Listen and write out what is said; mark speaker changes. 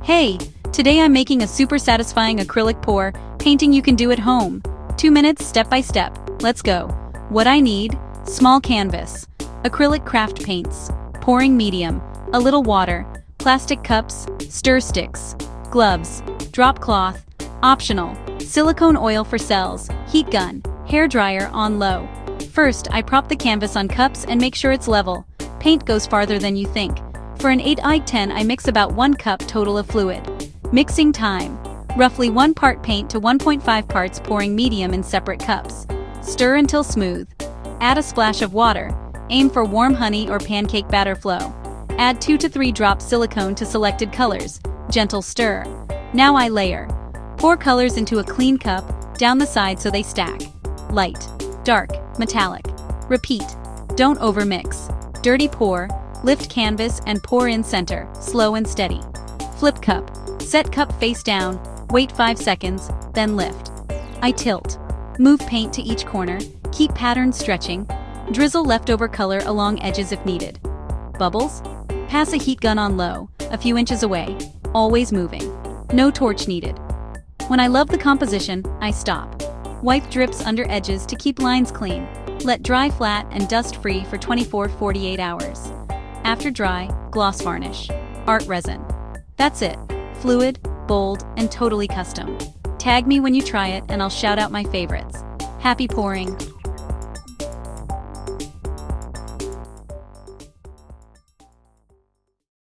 Speaker 1: Hey, today I'm making a super satisfying acrylic pour painting you can do at home. 2 minutes step by step. Let's go. What I need: small canvas, acrylic craft paints, pouring medium, a little water, plastic cups, stir sticks, gloves, drop cloth, optional, silicone oil for cells, heat gun, hair dryer on low. First, I prop the canvas on cups and make sure it's level. Paint goes farther than you think. For an 8x10 I mix about 1 cup total of fluid. Mixing time: roughly 1 part paint to 1.5 parts pouring medium in separate cups. Stir until smooth. Add a splash of water. Aim for warm honey or pancake batter flow. Add 2 to 3 drops silicone to selected colors. Gentle stir. Now I layer. Pour colors into a clean cup, down the side so they stack. Light, dark, metallic. Repeat. Don't overmix. Dirty pour. Lift canvas and pour in center, slow and steady. Flip cup. Set cup face down, wait 5 seconds, then lift. I tilt. Move paint to each corner, keep pattern stretching. Drizzle leftover color along edges if needed. Bubbles? Pass a heat gun on low, a few inches away, always moving. No torch needed. When I love the composition, I stop. Wipe drips under edges to keep lines clean. Let dry flat and dust-free for 24-48 hours. After dry, gloss varnish. Art resin. That's it. Fluid, bold, and totally custom. Tag me when you try it and I'll shout out my favorites. Happy pouring!